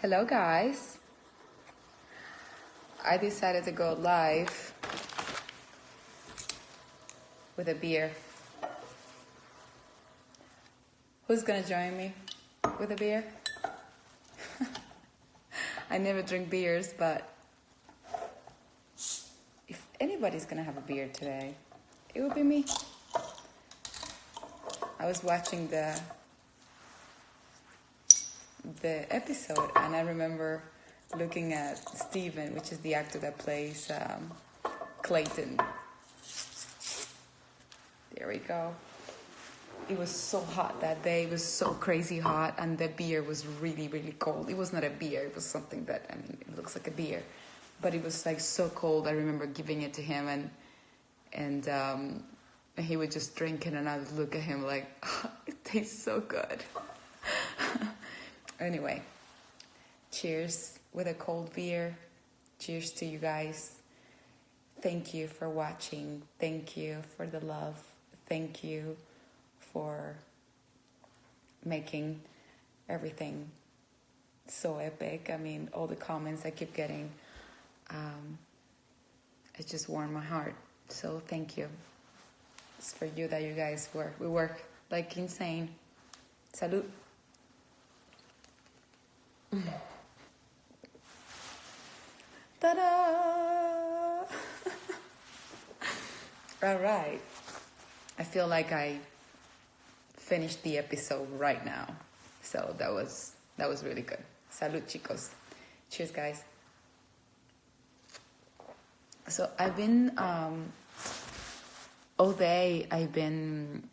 Hello guys, I decided to go live with a beer. Who's gonna join me with a beer? I never drink beers, but if anybody's gonna have a beer today, it would be me. I was watching the episode and I remember looking at Steven, which is the actor that plays Clayton. There we go. It was so hot that day. It was so crazy hot, and the beer was really, really cold. It was not a beer. It was something that, it looks like a beer, but it was like so cold. I remember giving it to him, and he would just drink it, and I would look at him like, oh, it tastes so good. Anyway, cheers with a cold beer. Cheers to you guys. Thank you for watching. Thank you for the love. Thank you for making everything so epic. All the comments I keep getting, it just warmed my heart. So thank you. It's for you that you guys work. We work like insane. Salud. Ta-da! All right. I feel like I finished the episode right now. So that was really good. Salud, chicos. Cheers, guys. So I've been all day I've been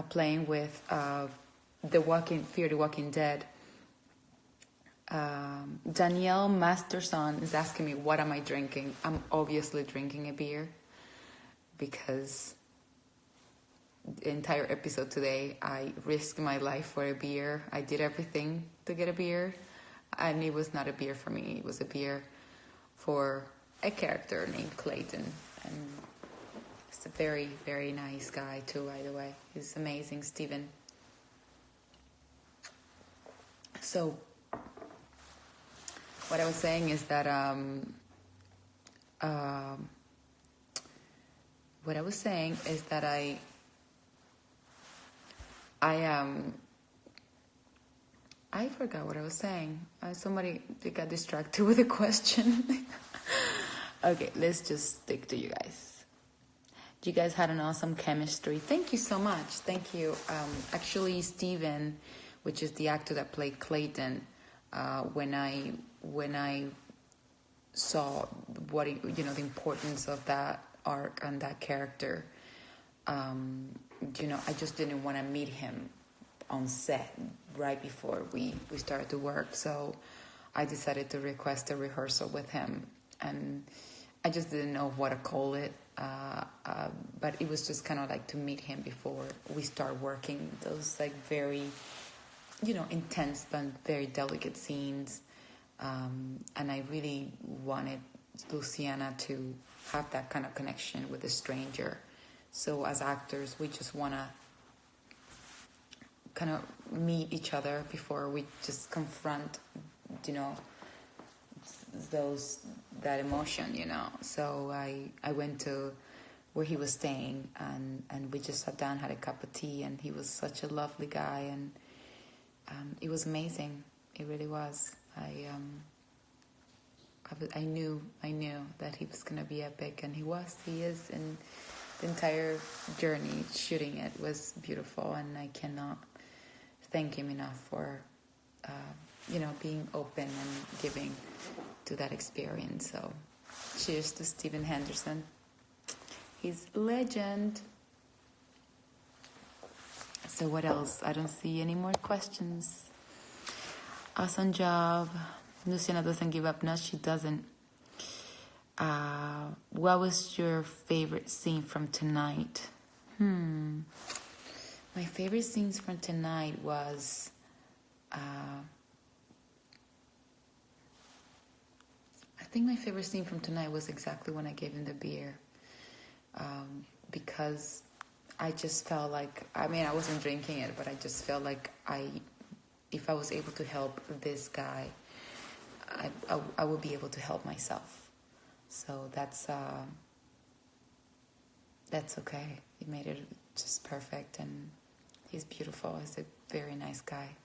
playing with Fear the Walking Dead. Danielle Masterson is asking me, what am I drinking? I'm obviously drinking a beer because the entire episode today I risked my life for a beer. I did everything to get a beer, and it was not a beer for me. It was a beer for a character named Clayton, and he's a very, very nice guy too, by the way. He's amazing, Steven. So what I was saying is that I forgot what I was saying. Somebody got distracted with a question. Okay, let's just stick to you guys. You guys had an awesome chemistry. Thank you so much. Thank you. Actually, Steven, which is the actor that played Clayton, when I saw what the importance of that arc and that character, I just didn't want to meet him on set right before we started to work. So I decided to request a rehearsal with him, and I just didn't know what to call it. But it was just kind of like to meet him before we start working those like very, intense but very delicate scenes. And I really wanted Luciana to have that kind of connection with a stranger. So as actors, we just want to kind of meet each other before we just confront, that emotion, So I went to where he was staying, and we just sat down, had a cup of tea, and he was such a lovely guy, and it was amazing. It really was. I knew that he was gonna be epic, and he is. And the entire journey shooting it was beautiful, and I cannot thank him enough for being open and giving to that experience. So cheers to Steven Henderson. He's a legend. So what else? I don't see any more questions. Awesome job. Luciana doesn't give up. No, she doesn't. What was your favorite scene from tonight? My favorite scenes from tonight was I think my favorite scene from tonight was exactly when I gave him the beer, because I just felt like, I wasn't drinking it, but I just felt like if I was able to help this guy I will be able to help myself. So that's okay. He made it just perfect, and he's beautiful. He's a very nice guy.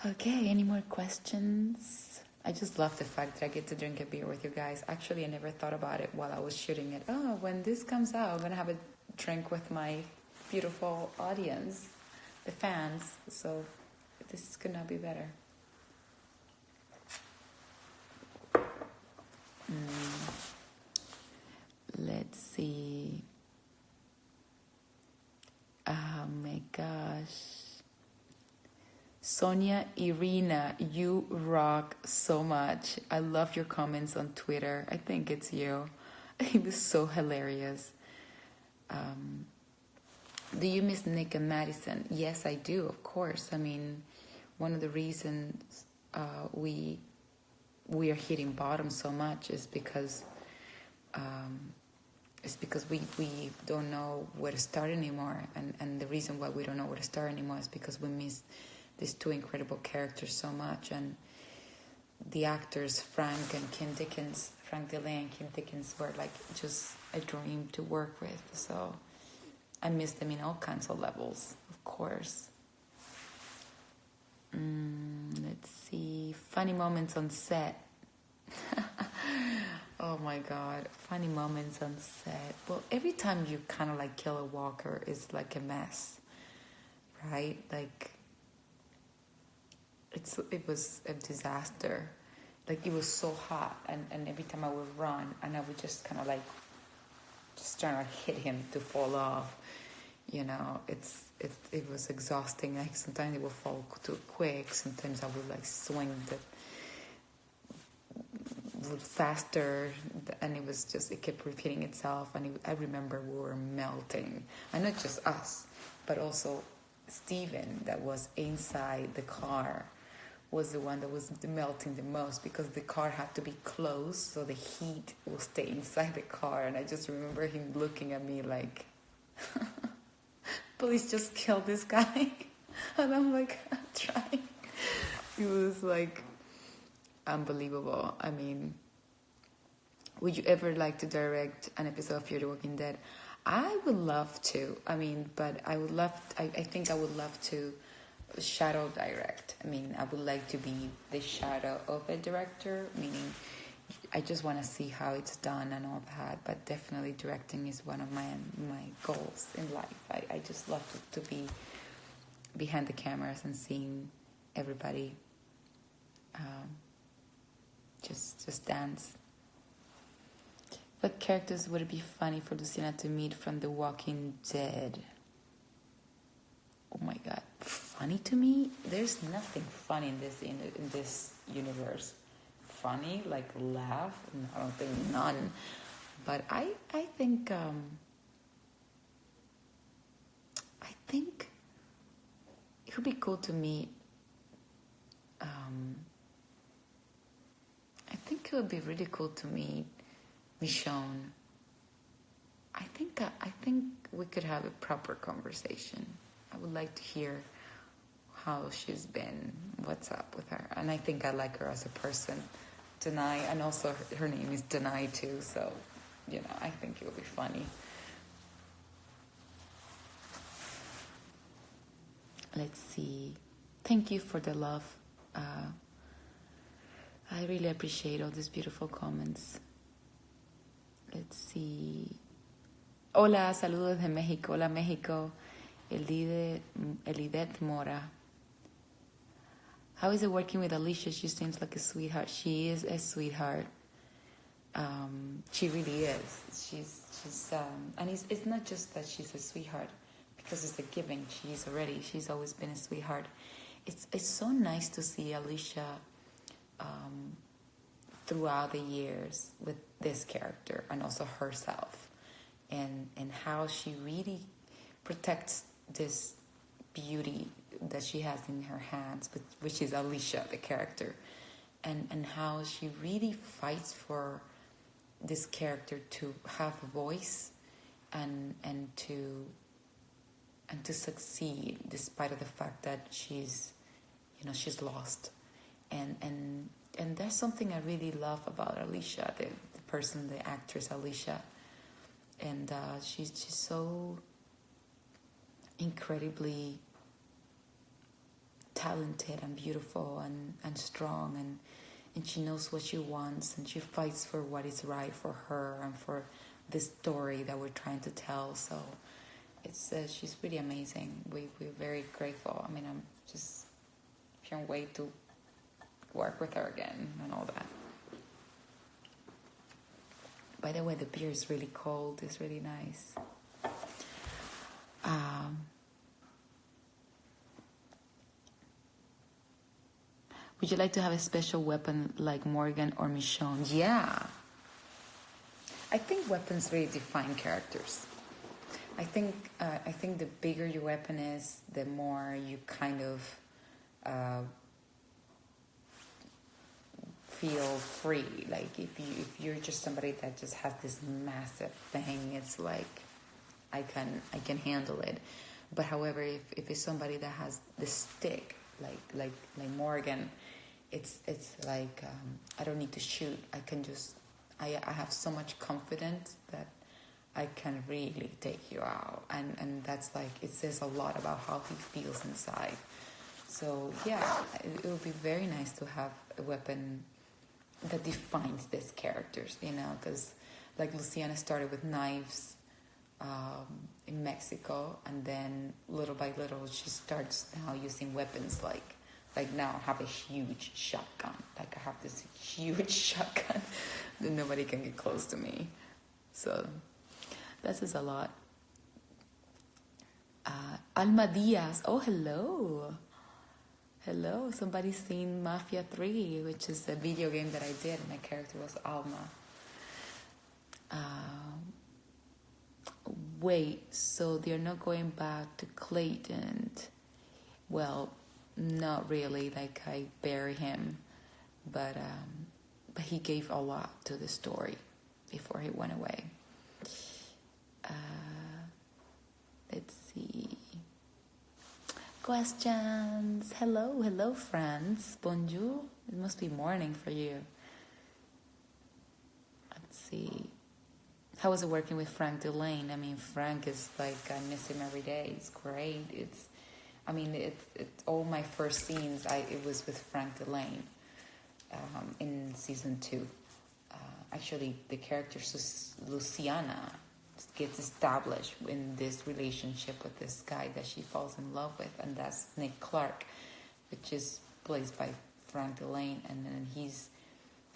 Okay, any more questions? I just love the fact that I get to drink a beer with you guys. Actually, I never thought about it while I was shooting it. Oh, when this comes out, I'm going to have a drink with my beautiful audience, the fans. So this is going to be better. Let's see. Oh my gosh. Sonia Irina, you rock so much. I love your comments on Twitter. I think it's you. It was so hilarious. Do you miss Nick and Madison? Yes, I do, of course. I mean, one of the reasons we are hitting bottom so much is because we don't know where to start anymore. And the reason why we don't know where to start anymore is because we miss these two incredible characters so much. And the actors, Frank Delay and Kim Dickens, were like just a dream to work with. So I miss them in all kinds of levels, of course. Let's see. Funny moments on set. Oh my God. Funny moments on set. Well, every time you kind of like kill a walker, it's like a mess, right? Like, it was a disaster. Like, it was so hot, and every time I would run, and I would just kind of like just trying to hit him to fall off. You know, it was exhausting. Like, sometimes it would fall too quick. Sometimes I would like swing faster, and it kept repeating itself. And I remember we were melting, and not just us, but also Steven, that was inside the car, was the one that was melting the most, because the car had to be closed so the heat will stay inside the car. And I just remember him looking at me like, please just kill this guy. And I'm like, I'm trying. It was like unbelievable. I mean, would you ever like to direct an episode of Fear the Walking Dead? I would love to. I mean, but I think I would love to shadow direct. I mean, I would like to be the shadow of a director, meaning I just want to see how it's done and all that. But definitely directing is one of my goals in life. I just love to be behind the cameras and seeing everybody just dance. What characters would it be funny for Luciana to meet from The Walking Dead? Oh my God, funny to me? There's nothing funny in this universe. Funny, like laugh? No, I don't think none. But I think it would be cool to meet. I think it would be really cool to meet Michonne. I think we could have a proper conversation. I would like to hear how she's been, what's up with her. And I think I like her as a person. Danay, and also her name is Danay too, so, you know, I think it would be funny. Let's see. Thank you for the love. I really appreciate all these beautiful comments. Let's see. Hola, saludos de México. Hola, México. Elidet Mora. How is it working with Alicia? She seems like a sweetheart. She is a sweetheart. She really is. She's and it's not just that she's a sweetheart, because it's a giving. She's always been a sweetheart. It's so nice to see Alicia throughout the years with this character, and also herself, and how she really protects this beauty that she has in her hands, which is Alicia, the character, and how she really fights for this character to have a voice and to succeed, despite of the fact that she's lost. And there's something I really love about Alicia, the actress Alicia, and she's so incredibly talented and beautiful and strong, and she knows what she wants, and she fights for what is right for her and for this story that we're trying to tell. So it's she's really amazing. We're very grateful. I mean, I'm just can't wait to work with her again and all that. By the way, the beer is really cold. It's really nice. Would you like to have a special weapon like Morgan or Michonne? Yeah. I think weapons really define characters. I think the bigger your weapon is, the more you kind of feel free. Like if you're just somebody that just has this massive thing, it's like I can handle it. But however, if it's somebody that has the stick, like Morgan, it's like I don't need to shoot. I have so much confidence that I can really take you out, and that's like, it says a lot about how he feels inside. So yeah, it would be very nice to have a weapon that defines these characters, because like Luciana started with knives in Mexico, and then little by little she starts now using weapons like now I have a huge shotgun. Like I have this huge shotgun that nobody can get close to me. So that says a lot. Alma Diaz. Oh, hello. Hello. Somebody's seen Mafia 3, which is a video game that I did. My character was Alma. Wait, so they're not going back to Clayton? Well, not really. Like I bury him, but he gave a lot to the story before he went away. Let's see. Questions. Hello, friends. Bonjour. It must be morning for you. Let's see. How was it working with Frank Delane? I mean, Frank is like, I miss him every day. It's great. It's all my first scenes. It was with Frank Delane in season 2. Actually, the character Luciana gets established in this relationship with this guy that she falls in love with, and that's Nick Clark, which is played by Frank Delane, and then he's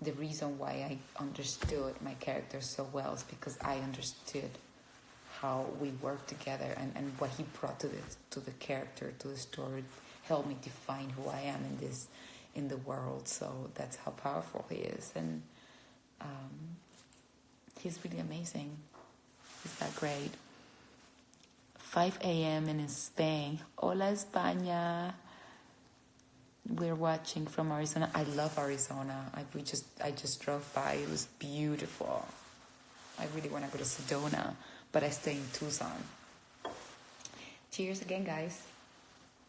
the reason why I understood my character so well is because I understood how we worked together, and what he brought to the character, to the story, helped me define who I am in the world. So that's how powerful he is, and he's really amazing. He's that great. 5 a.m. in Spain. Hola, España. We're watching from Arizona. I love Arizona. I just drove by. It was beautiful. I really want to go to Sedona, but I stay in Tucson. Cheers again, guys,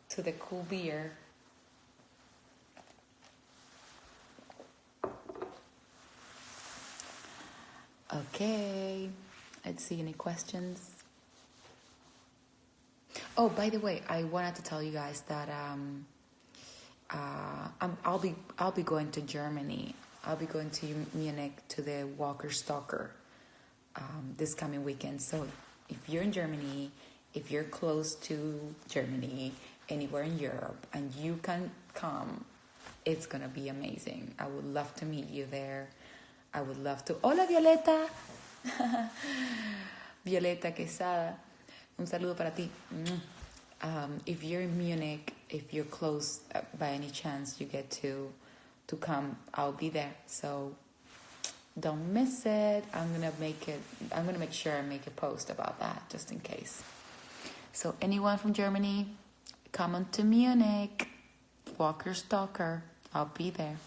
to the cool beer. Okay. Let's see, any questions? Oh, by the way, I wanted to tell you guys that I'll be going to Germany. I'll be going to Munich to the Walker Stalker this coming weekend. So if you're in Germany, if you're close to Germany, anywhere in Europe, and you can come, it's gonna be amazing. I would love to meet you there. I would love to. Hola, Violeta. Violeta Quesada, un saludo para ti. If you're in Munich, if you're close by any chance you get to come, I'll be there. So don't miss it. I'm gonna make sure I make a post about that just in case. So anyone from Germany, come on to Munich. Walker Stalker, I'll be there.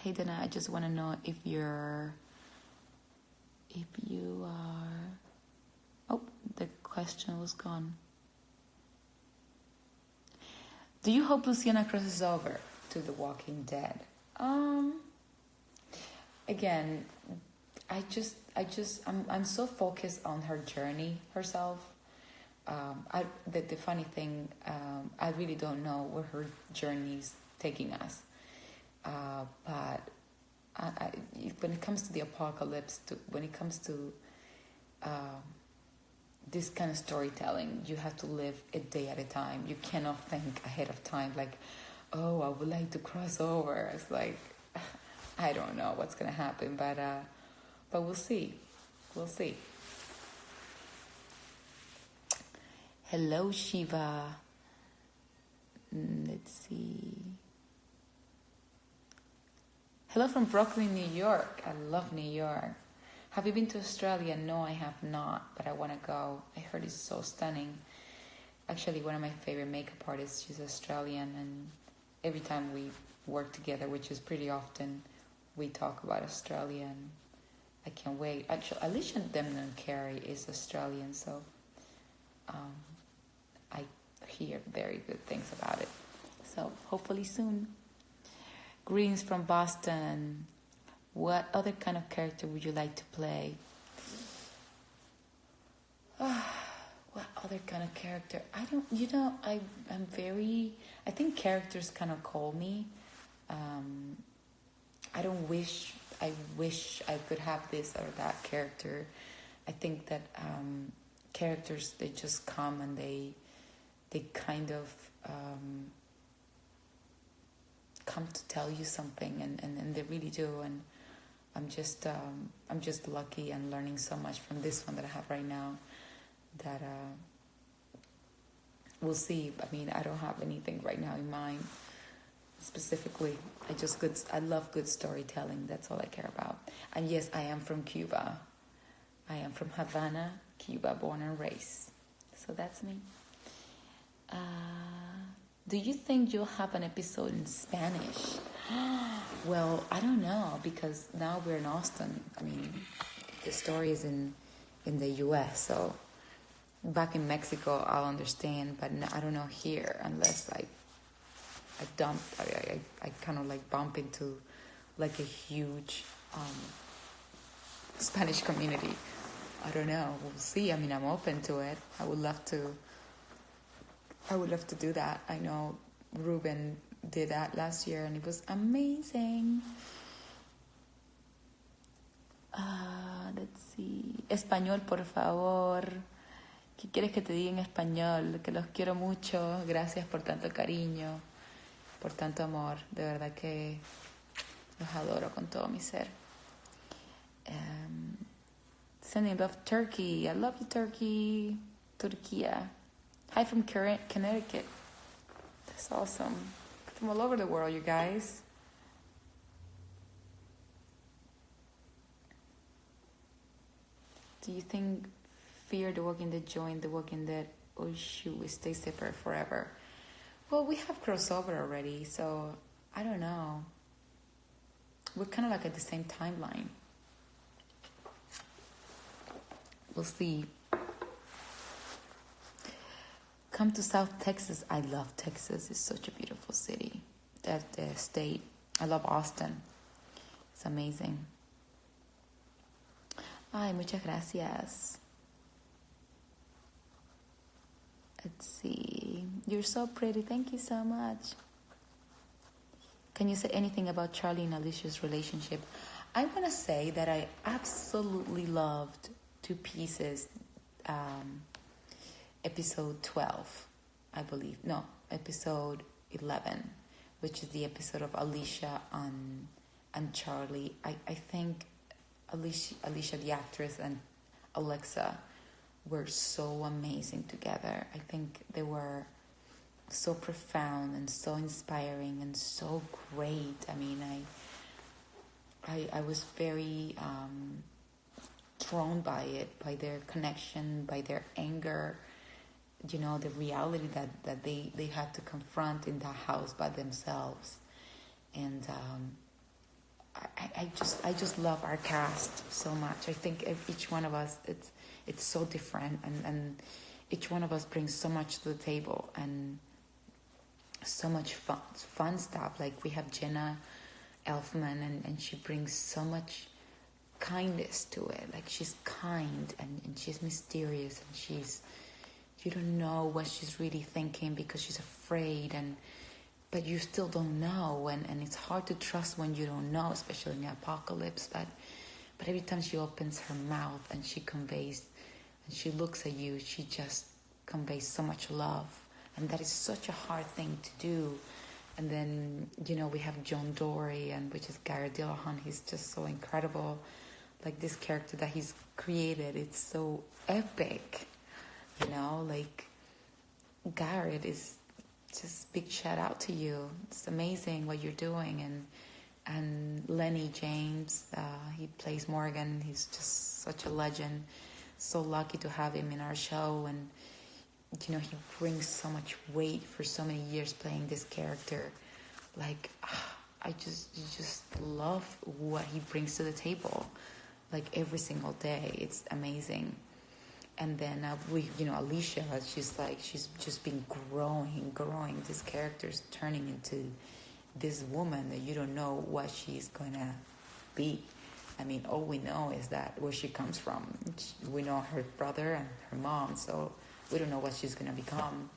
Hey Dana, I just want to know if you are. Oh, the question was gone. Do you hope Luciana crosses over to The Walking Dead? Again, I'm so focused on her journey herself. The funny thing, I really don't know where her journey's taking us. But when it comes to the apocalypse, when it comes to this kind of storytelling, you have to live a day at a time. You cannot think ahead of time like, oh, I would like to cross over. It's like, I don't know what's going to happen, but we'll see. We'll see. Hello, Shiva. Let's see. Hello from Brooklyn, New York. I love New York. Have you been to Australia? No, I have not, but I want to go. I heard it's so stunning. Actually, one of my favorite makeup artists, she's Australian, and every time we work together, which is pretty often, we talk about Australia, and I can't wait. Actually, Alicia Demnon Carey is Australian, so I hear very good things about it. So hopefully soon. Greetings from Boston. What other kind of character would you like to play? What other kind of character? I think characters kind of call me. I wish I could have this or that character. I think that characters, they just come and they kind of come to tell you something, and they really do. And I'm just lucky and learning so much from this one that I have right now, that we'll see. I mean, I don't have anything right now in mind specifically. I love good storytelling. That's all I care about. And yes, I am from Cuba. I am from Havana, Cuba, born and raised. So that's me. Do you think you'll have an episode in Spanish? Well, I don't know, because now we're in Austin. I mean, the story is in the U.S., so back in Mexico, I'll understand, but I don't know here, unless I kind of like bump into like a huge Spanish community. I don't know. We'll see. I mean, I'm open to it. I would love to do that. I know Ruben did that last year, and it was amazing. Let's see. Español, por favor. ¿Qué quieres que te diga en español? Que los quiero mucho. Gracias por tanto cariño, por tanto amor. De verdad que los adoro con todo mi ser. Sending love, Turkey. I love you, Turkey. Turquía. Hi from Connecticut. That's awesome. From all over the world, you guys. Do you think Fear the Walking Dead joined The Walking Dead, or should we stay separate forever? Well, we have crossover already, so I don't know. We're kind of like at the same timeline. We'll see. Come to South Texas. I love Texas. It's such a beautiful city. That state. I love Austin. It's amazing. Ay, muchas gracias. Let's see. You're so pretty. Thank you so much. Can you say anything about Charlie and Alicia's relationship? I want to say that I absolutely loved Two Pieces, episode 12, I believe. No, episode 11, which is the episode of Alicia and Charlie. I think Alicia, the actress, and Alexa were so amazing together. I think they were so profound and so inspiring and so great. I mean, I was very drawn by it, by their connection, by their anger, you know, the reality that they had to confront in that house by themselves. And I just love our cast so much. I think each one of us, it's so different, and each one of us brings so much to the table, and so much fun stuff. Like we have Jenna Elfman, and she brings so much kindness to it. Like she's kind, and she's mysterious, and you don't know what she's really thinking because she's afraid, but you still don't know, and it's hard to trust when you don't know, especially in the apocalypse. But every time she opens her mouth and she conveys, and she looks at you, she just conveys so much love, and that is such a hard thing to do. And then we have John Dory, and which is Garrett Dillahunt. He's just so incredible. Like this character that he's created, it's so epic. Like Garrett is just big shout out to you. It's amazing what you're doing. And Lenny James, he plays Morgan. He's just such a legend. So lucky to have him in our show. And he brings so much weight for so many years playing this character. Like I just love what he brings to the table. Like every single day, it's amazing. And then Alicia, she's just been growing. This character's turning into this woman that you don't know what she's gonna be. I mean, all we know is that where she comes from. We know her brother and her mom, so we don't know what she's gonna become.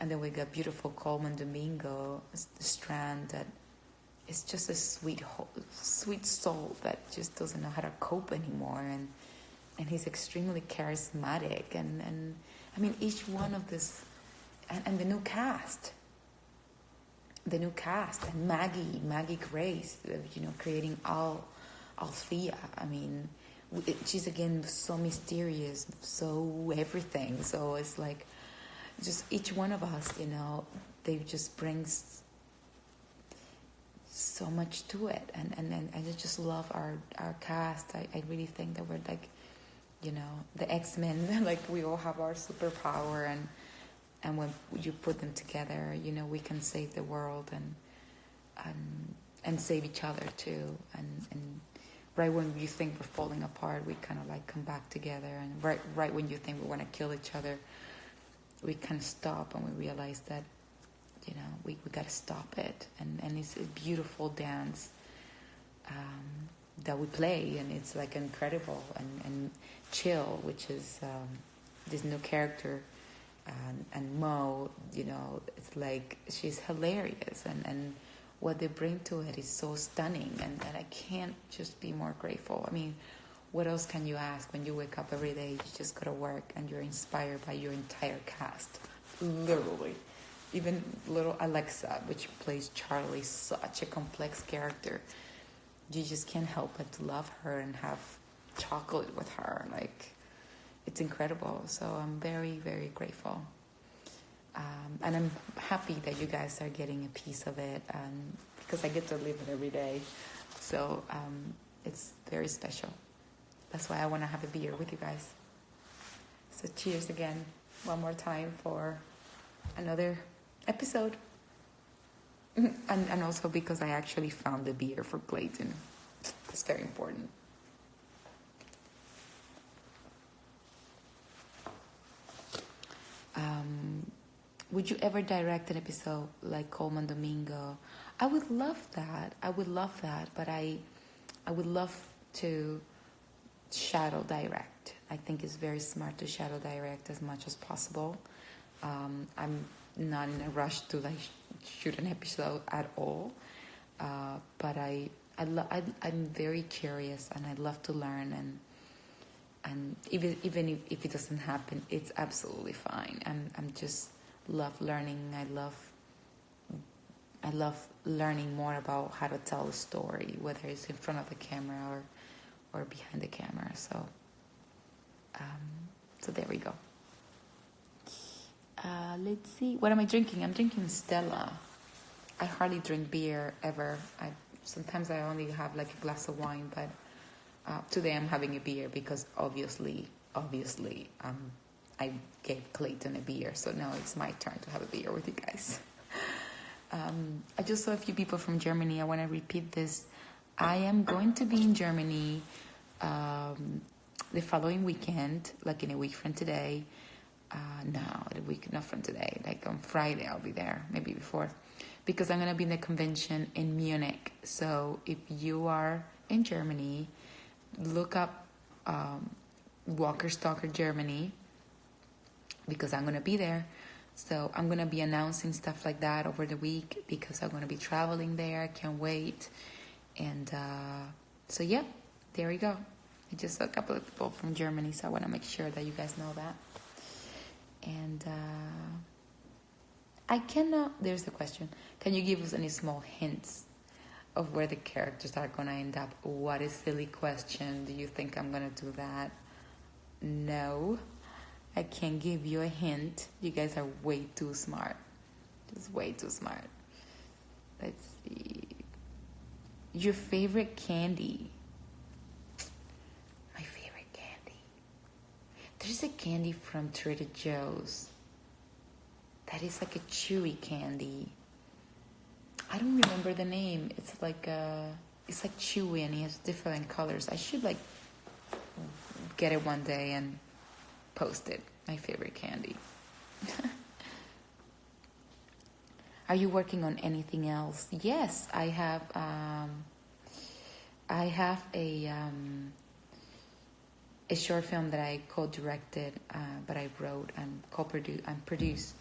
And then we got beautiful Coleman Domingo Strand, that is just a sweet soul that just doesn't know how to cope anymore, and he's extremely charismatic, and I mean each one of this, and the new cast, and Maggie Grace, creating Althea. I mean, she's again so mysterious, so everything. So it's like, just each one of us, they just brings so much to it, and I just love our cast. I really think that we're like, the X-Men. Like we all have our superpower, and when you put them together, we can save the world and save each other too. And right when you think we're falling apart, we kind of like come back together. And right when you think we want to kill each other, we kind of stop, and we realize that we got to stop it. And it's a beautiful dance that we play, and it's like incredible. And Chill, which is this new character, and Mo, it's like she's hilarious, and what they bring to it is so stunning, and I can't just be more grateful. I mean, what else can you ask when you wake up every day? You just go to work and you're inspired by your entire cast, literally. Even little Alexa, which plays Charlie, such a complex character. You just can't help but to love her and have chocolate with her. Like, it's incredible. So I'm very, very grateful. And I'm happy that you guys are getting a piece of it, because I get to live it every day. So it's very special. That's why I want to have a beer with you guys. So cheers again, one more time, for another episode. And also because I actually found the beer for Clayton. It's very important. Would you ever direct an episode like Coleman Domingo? I would love that. But I would love to shadow direct. I think it's very smart to shadow direct as much as possible. I'm not in a rush to like shoot an episode at all, but I'm very curious, and I love to learn, and even if it doesn't happen, it's absolutely fine. I'm just love learning. I love learning more about how to tell a story, whether it's in front of the camera or behind the camera. So there we go. Let's see. What am I drinking? I'm drinking Stella. I hardly drink beer ever. Sometimes I only have like a glass of wine, but today I'm having a beer because obviously, I gave Clayton a beer, so now it's my turn to have a beer with you guys. I just saw a few people from Germany. I want to repeat this. I am going to be in Germany the following weekend, like in a week from today. No, the week, not from today. Like on Friday, I'll be there, maybe before, because I'm gonna be in the convention in Munich. So if you are in Germany, look up Walker Stalker Germany, because I'm gonna be there. So I'm gonna be announcing stuff like that over the week because I'm gonna be traveling there. I can't wait. And so yeah, there we go. I just saw a couple of people from Germany, so I want to make sure that you guys know that. And I cannot. There's the question. Can you give us any small hints of where the characters are gonna end up? What a silly question. Do you think I'm gonna do that? No, I can't give you a hint. You guys are way too smart. Just way too smart. Let's see. Your favorite candy? My favorite candy. There's a candy from Trader Joe's that is like a chewy candy. I don't remember the name. It's like chewy and it has different colors. I should like get it one day and post it. My favorite candy. Are you working on anything else? Yes, I have. I have a short film that I co-directed, but I wrote and co-produced and produced.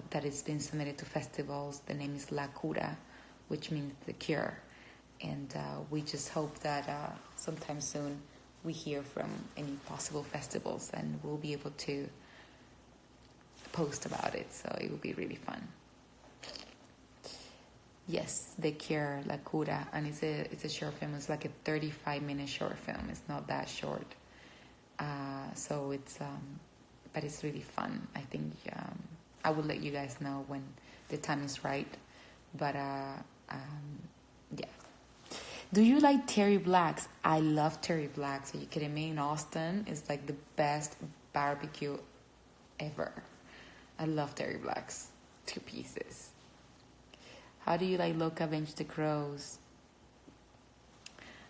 That has been submitted to festivals. The name is La Cura, which means the cure, and we just hope that sometime soon we hear from any possible festivals and we'll be able to post about it. So it will be really fun. Yes, The Cure, La Cura, and it's a short film. It's like a 35-minute short film. It's not that short, so it's but it's really fun. I think I will let you guys know when the time is right. But yeah. Do you like Terry Black's? I love Terry Black's. Are you kidding me? In Austin, it's like the best barbecue ever. I love Terry Black's 2 pieces. How do you like Look, Avenge the Crows?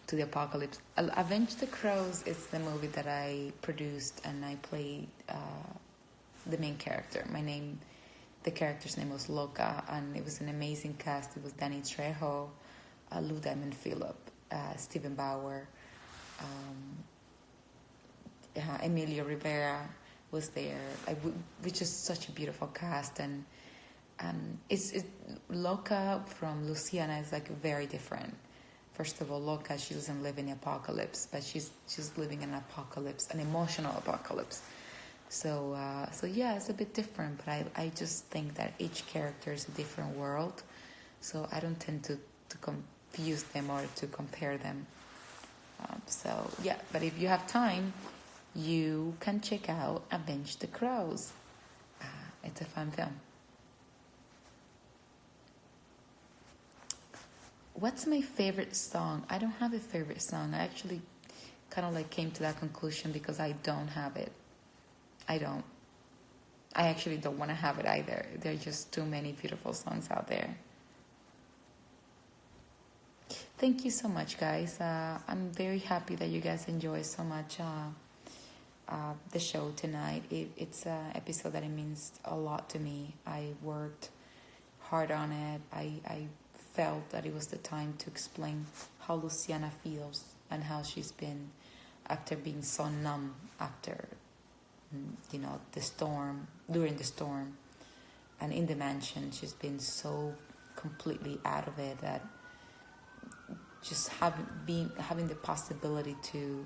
To the Apocalypse. Avenge the Crows is the movie that I produced and I played the main character. The character's name was Loca, and it was an amazing cast. It was Danny Trejo, Lou Diamond Phillip, Stephen Bauer, Emilio Rivera was there. Which is such a beautiful cast, and Loca from Luciana is like very different. First of all, Loca, she doesn't live in the apocalypse, but she's living in an apocalypse, an emotional apocalypse. So yeah, it's a bit different, but I just think that each character is a different world. So I don't tend to confuse them or to compare them. So yeah, but if you have time, you can check out Avenge the Crows. It's a fun film. What's my favorite song? I don't have a favorite song. I actually kind of like came to that conclusion because I don't have it. I actually don't want to have it either. There are just too many beautiful songs out there. Thank you so much, guys. I'm very happy that you guys enjoy so much the show tonight. It's an episode that it means a lot to me. I worked hard on it. I felt that it was the time to explain how Luciana feels and how she's been after being so numb after, the storm, during the storm, and in the mansion. She's been so completely out of it that just having the possibility to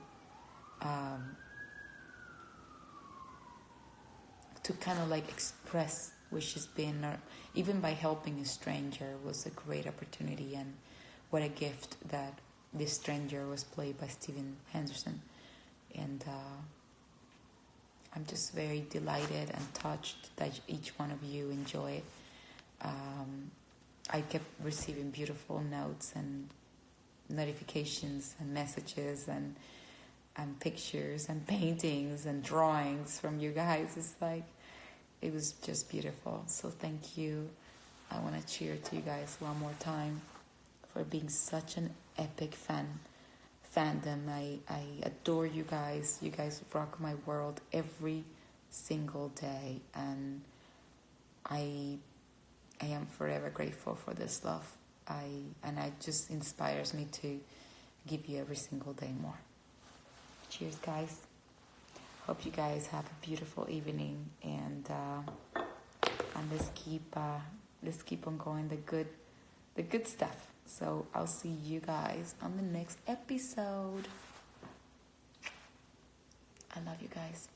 kind of like express where she's been, or even by helping a stranger, was a great opportunity. And what a gift that this stranger was played by Steven Henderson. And I'm just very delighted and touched that each one of you enjoy it. I kept receiving beautiful notes and notifications and messages and pictures and paintings and drawings from you guys. It was just beautiful. So thank you. I want to cheer to you guys one more time for being such an epic fandom. I adore you guys. You guys rock my world every single day, and I am forever grateful for this love. And it just inspires me to give you every single day more. Cheers, guys. Hope you guys have a beautiful evening, and let's keep on going the good stuff. So I'll see you guys on the next episode. I love you guys.